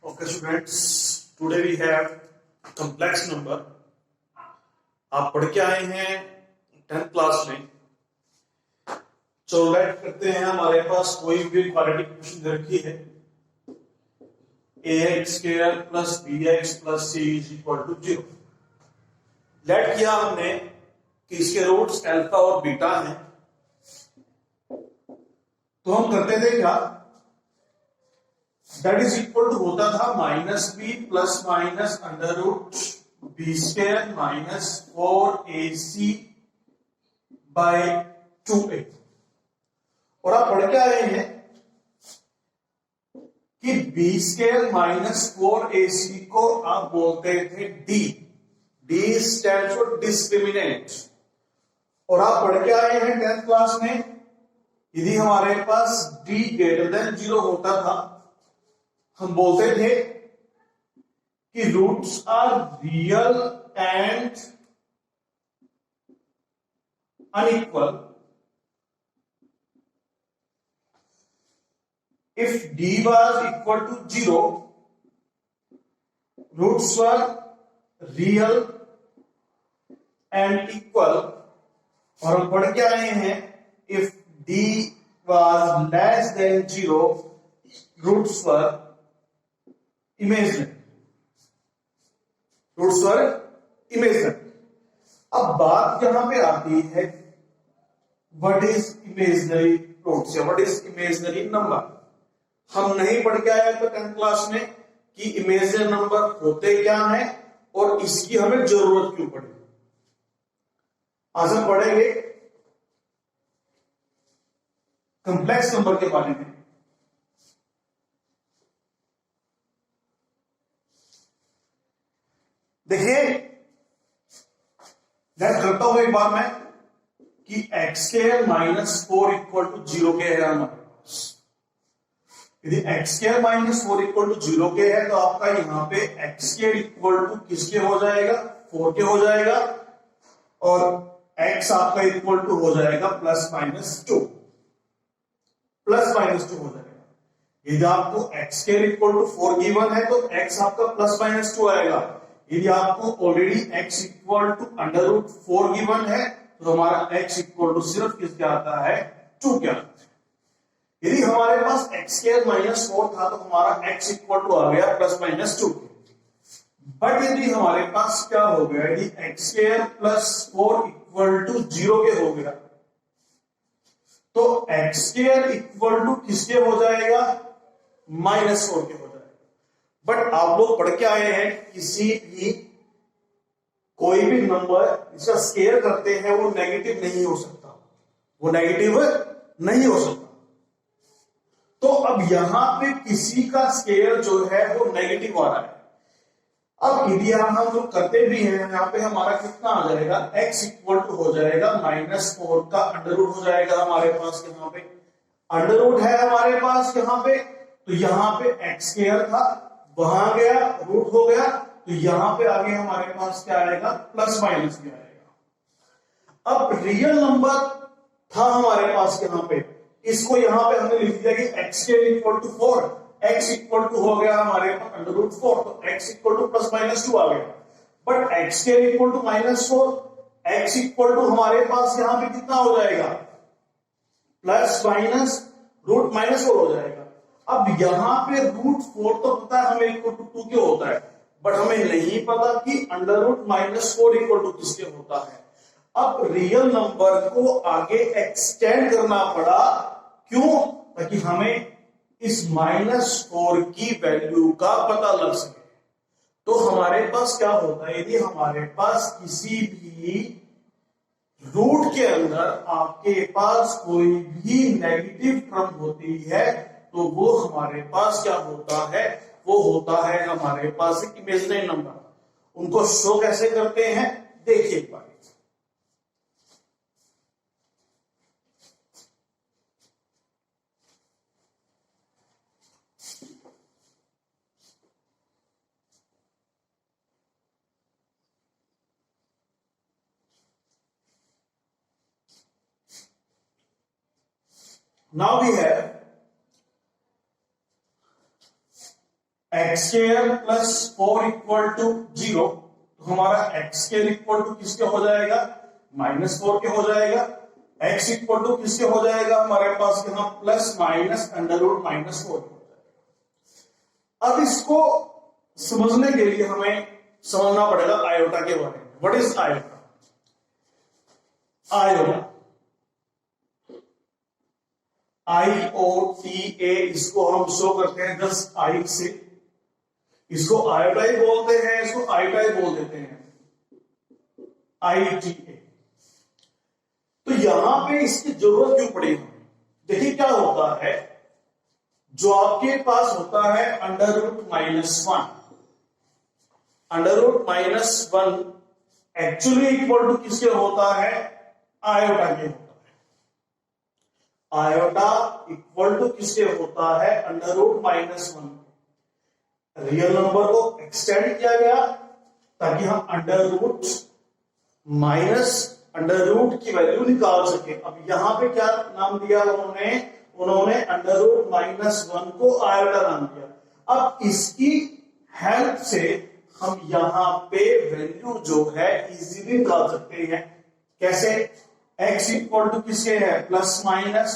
Okay, students, today we have complex number. आप पढ़ के आए हैं 10th क्लास में। लेट करते हैं, हमारे पास कोई भी क्वाड्रेटिक इक्वेशन दे रखी है ax square plus bx plus c is equal to 0। Let किया हमने कि इसके रूट्स अल्फा और बीटा हैं, तो हम करते थे क्या, दैट इज इक्वल टू होता था minus B plus minus under root B square minus 4ac by 2a। और आप पढ़ के आए हैं कि बी स्क्वायर माइनस 4ac को आप बोलते थे D. D stands for discriminant. और आप पढ़ के आए हैं 10th क्लास में, यदि हमारे पास d ग्रेटर देन 0 होता था, हम बोलते थे कि roots are real and unequal if d was equal to 0, roots were real and equal। और हम पढ़ के आए हैं if d was less than 0, roots were imaginary। Roots were imaginary. अब बात यहां पे आती है व्हाट इज इमेजिनरी रूट्स या व्हाट इज इमेजिनरी नंबर। हम नहीं पढ़ के आए थे 10th क्लास में कि इमेजिनरी नंबर होते क्या हैं और इसकी हमें जरूरत क्यों पड़ी। आज हम पढ़ेंगे कॉम्प्लेक्स नंबर के बारे में। देखिए, दैट करता हूं एक बार मैं कि X square minus 4 equal to 0 के है हमारे पास। यदि X square minus 4 equal to 0 के है तो आपका यहां पे एक्स स्क्वायर इक्वल टू किसके हो जाएगा, 4 के हो जाएगा, और एक्स आपका इक्वल टू हो जाएगा प्लस माइनस 2 हो जाएगा। यदि आपको X square equal to 4 given है तो एक्स आपका प्लस माइनस 2 आएगा। यदि आपको already x equal to under root 4 given है तो हमारा x इक्वल टू सिर्फ किसके आता है, 2 के आता है। यदि हमारे पास x स्क्वायर माइनस 4 था तो हमारा x इक्वल टू आ गया प्लस माइनस 2। बट यदि हमारे पास क्या हो गया, यदि x square plus 4 equal to 0 के हो गया तो x स्क्वायर इक्वल टू किसके हो जाएगा, माइनस 4 के हो जाएगा। बट आप लोग पढ़ के आए हैं किसी भी कोई भी नंबर जिसका स्केयर करते हैं वो नेगेटिव नहीं हो सकता, वो नेगेटिव नहीं हो सकता। तो अब यहां पे किसी का स्केयर जो है वो नेगेटिव आ रहा है। अब यदि हम लोग करते भी हैं, यहां पे हमारा कितना आ जाएगा, x इक्वल टू हो जाएगा माइनस 4 का अंडर रूट हो जाएगा हमारे पास। यहां पे अंडर रूट है हमारे पास यहां पे, तो यहां पे x स्केयर था, वहां गया रूट हो गया, तो यहां पे आगे हमारे पास क्या आएगा, प्लस माइनस भी आएगा। अब रियल नंबर था हमारे पास यहां पे, इसको यहां पे हमने लिख दिया कि x के equal to 4, x equal to हो गया हमारे पास अंडर रूट 4, तो x equal to plus minus 2 आ गया। बट x के equal to minus 4, x equal to हमारे पास यहां पे कितना हो जाएगा, प्लस माइनस रूट माइनस 4 हो जाएगा। अब यहां पे रूट 4 तो पता है हमें इक्वल टू 2 के होता है, बट हमें नहीं पता कि under root minus 4 equal to किसके होता है। अब रियल नंबर को आगे एक्सटेंड करना पड़ा, क्यों, ताकि हमें इस माइनस 4 की वैल्यू का पता लग सके। तो हमारे पास क्या होता है, यदि हमारे पास किसी भी रूट के अंदर आपके पास कोई भी नेगेटिव टर्म होती है तो वो हमारे पास क्या होता है, वो होता है हमारे पास एक इमेजिनरी नंबर। उनको शो कैसे करते हैं, देखिए एक बार। Now we have x square plus 4 equal to 0, तो हमारा एक्स स्क्वायर इक्वल टू किसके हो जाएगा, -4 के हो जाएगा। एक्स इक्वल टू किसके हो जाएगा हमारे पास यहाँ प्लस माइनस अंडर रूट -4 हो जाएगा। अब इसको समझने के लिए हमें समझना पड़ेगा आयोटा के बारे में। What is iota? Iota IOTA, इसको हम शो करते हैं जस्ट आई से। इसको आयोटा ही बोलते हैं, इसको आयोटा ही बोल देते हैं, ITA। तो यहां पे इसकी जरूरत क्यों पड़ी हमें? देखिए क्या होता है, जो आपके पास होता है under root -1, under root -1 actually equal to किसके होता है, आयोटा के होता है। आयोटा इक्वल टू किसके होता है, अंडर रूट -1। रियल नंबर को एक्सटेंड किया गया ताकि हम under root minus under root की वैल्यू निकाल सके। अब यहां पे क्या नाम दिया उन्होंने अंडर रूट -1 को आयोटा नाम दिया। अब इसकी हेल्प से हम यहां पे वैल्यू जो है इजीली निकाल सकते हैं। कैसे? x इक्वल टू किसके है, प्लस माइनस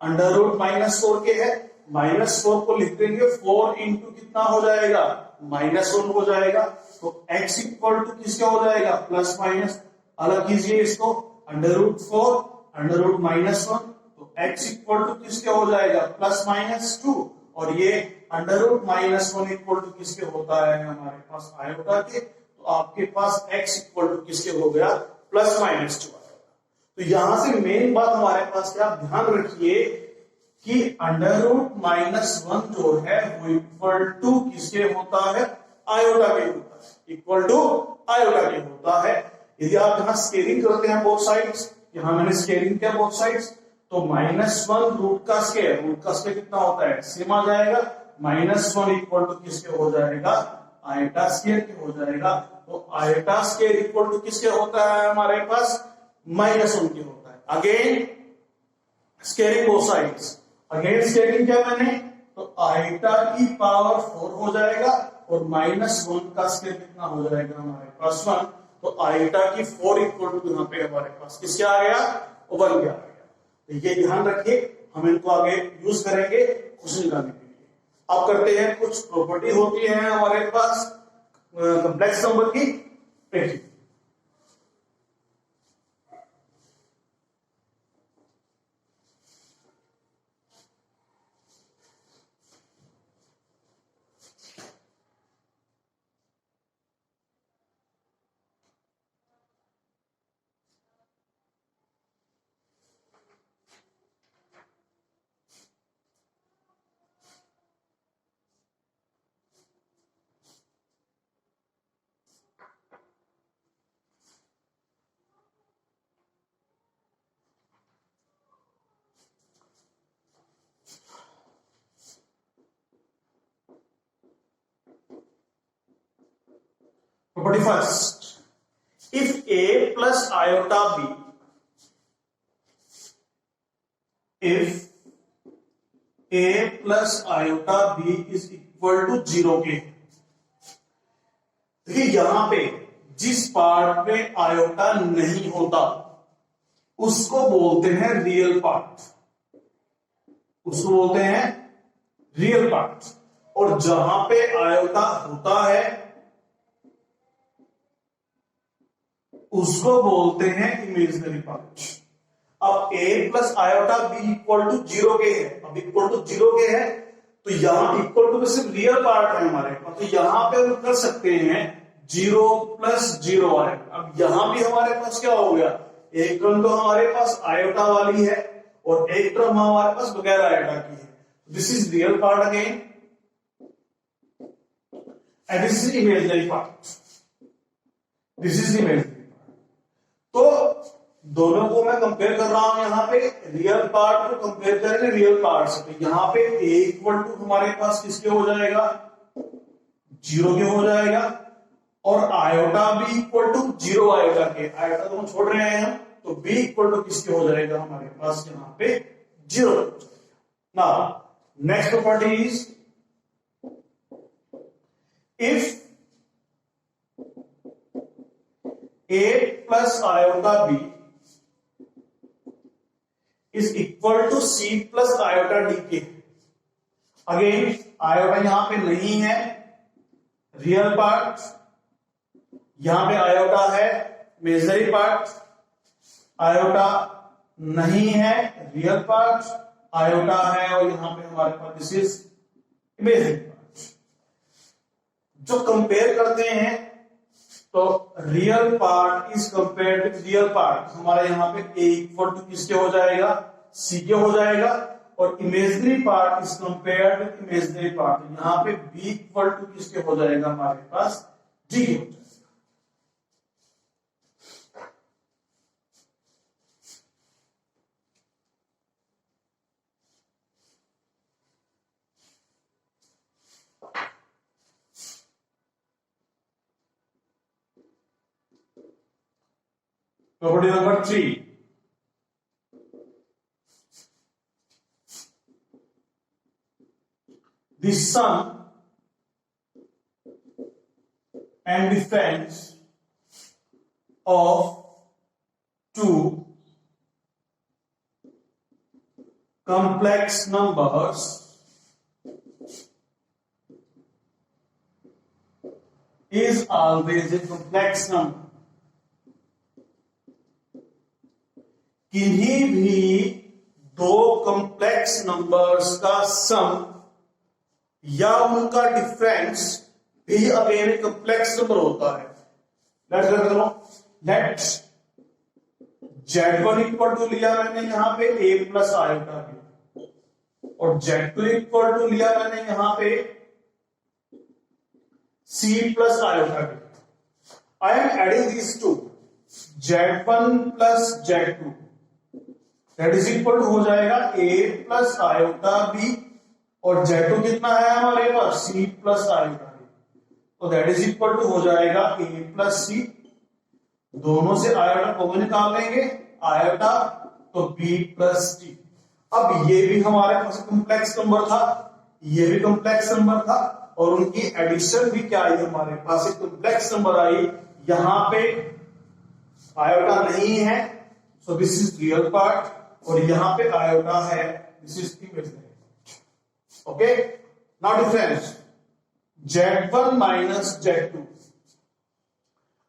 अंडर रूट -4 के है। -4 को लिख देंगे, 4 इंटू कितना हो जाएगा, -1 हो जाएगा। तो x इक्वल टू किसका हो जाएगा, प्लस माइनस, अलग कीजिए इसको, अंडर रूट 4 अंडर रूट -1, तो x इक्वल टू किसके हो जाएगा, प्लस -2। और ये अंडर रूट -1 इक्वल टू किसके होता है हमारे पास, आयोटा के। तो आपके पास x इक्वल टू किसके हो गया, प्लस -2। तो यहां से मेन बात हमारे पास क्या, ध्यान रखिए कि अंडर रूट -1 जो है वो इक्वल टू किसके होता है, आयोटा के होता है, इक्वल टू आयोटा के होता है। यदि आप यहां स्केलिंग करते हैं बोथ साइड्स, यहां मैंने स्केलिंग किया बोथ साइड्स, तो -1 रूट का स्क्वायर कितना होता है, सेम आ जाएगा। -1 इक्वल टू किसके हो जाएगा, आयोटा स्क्वायर के हो जाएगा। तो आयोटा स्क्वायर इक्वल टू किसके होता है हमारे पास, -1 के होता है। Again scaling both sides, again scaling क्या मैंने, तो आयोटा की पावर 4 हो जाएगा और -1 का स्क्वायर कितना हो जाएगा हमारे पास 1। तो आयोटा की 4 इक्वल टू यहाँ पे हमारे पास किसके आ गया, 1 के आ गया। तो ये ध्यान रखिए, हम इनको आगे यूज करेंगे क्वेश्चन निकालने के लिए। अब करते हैं, कुछ प्रॉपर्टी होती है हमारे पास कॉम्प्लेक्स नंबर की। देखिए property first, if a plus iota b, if a plus iota b is equal to 0 के, देखिए यहां पे जिस पार्ट में आयोटा नहीं होता उसको बोलते हैं रियल पार्ट, उसको बोलते हैं रियल पार्ट। और जहां पे आयोटा होता है उसको बोलते हैं इमेजिनरी पार्ट। अब a plus iota b equal to 0 के है, अब इक्वल टू 0 के है, तो यहां इक्वल टू सिर्फ रियल पार्ट है हमारे पास, तो यहां पे हम कर सकते हैं 0 प्लस 0 आएगा। अब यहां भी हमारे पास क्या हो गया, एक टर्म तो हमारे पास आयोटा वाली है और एक टर्म हमारे पास बगैर आयोटा की है। This is real part again and this is imaginary part, this is imaginary. तो दोनों को मैं कंपेयर कर रहा हूं, यहां पे रियल पार्ट को कंपेयर करेंगे रियल पार्ट से, तो यहां पे a इक्वल टू हमारे पास किसके हो जाएगा, 0 के हो जाएगा। और iota b equal to 0 iota के, आयोटा दोनों छोड़ रहे हैं हम, तो b इक्वल टू किसके हो जाएगा हमारे पास यहां पे 0। Now next property is if a plus iota b is equal to c plus iota dk। Again iota यहां पे नहीं है, रियल पार्ट, यहां पे आयोटा है इमेजिनरी पार्ट, आयोटा नहीं है रियल पार्ट, आयोटा है और यहां पे हमारे पास दिस इज इमेजिनरी पार्ट। जो कंपेयर करते हैं तो real part is compared with real part, हमारे यहां पे a इक्वल टू किसके हो जाएगा, c के हो जाएगा, और imaginary part is compared with imaginary part, यहां पे b इक्वल टू किसके हो जाएगा, हमारे पास d हो जाएगा। Property number 3, the sum and difference of two complex numbers is always a complex number। किन्हीं भी दो कॉम्प्लेक्स नंबर्स का सम या उनका डिफरेंस भी अगेन कॉम्प्लेक्स नंबर होता है। लेट्स Z1 इक्वल टू लिया मैंने यहां पे a प्लस आयोटा b, और Z2 इक्वल टू लिया मैंने यहां पे c plus iota b। I am adding this to Z1 plus Z2, that is equal to हो जाएगा a प्लस आयोटा b, और Z2 कितना है हमारे पास c प्लस आयोटा b, तो दैट इज इक्वल टू हो जाएगा a प्लस c। दोनों से आयोटा कॉमन निकाल लेंगे, आयोटा तो b प्लस t। अब ये भी हमारे पास कॉम्प्लेक्स नंबर था, ये भी कॉम्प्लेक्स नंबर था, और उनकी एडिशन भी क्या आई, हमारे पास एक कॉम्प्लेक्स नंबर आई। यहां पे आयोटा नहीं है, so this is real part, और यहां पे आयोटा है, this is imaginary. Okay, now difference Z1 minus Z2,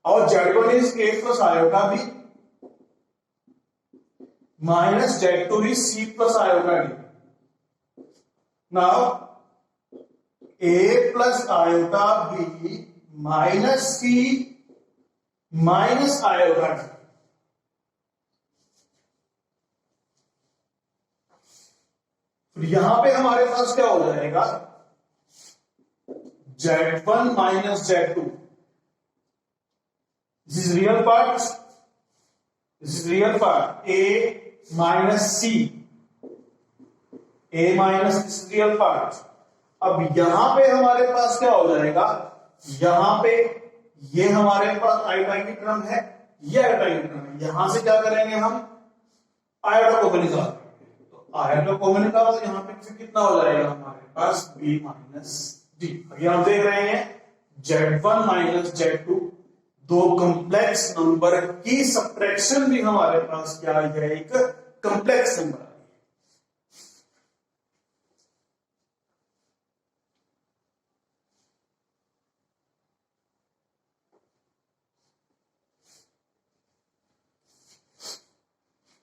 और Z1 is a plus iota b minus Z2 is c plus iota d। Now a plus iota b minus c minus iota d। यहां पे हमारे पास क्या हो जाएगा, Z1 minus Z2, this is real part, this is real part, a minus c, a minus this is real part. अब यहां पे हमारे पास क्या हो जाएगा, यहां पे ये हमारे पास आयोटा की टर्म है, ये आयोटा की टर्म है, यहां से क्या करेंगे हम, आयोटा को निकाल, आयोटा कॉमन निकालो, तो यहां पे फिर कितना हो जाएगा हमारे पास b माइनस d। अभी हम देख रहे हैं Z1 माइनस Z2, दो कॉम्प्लेक्स नंबर की सब्ट्रैक्शन भी हमारे पास क्या है, एक कॉम्प्लेक्स नंबर।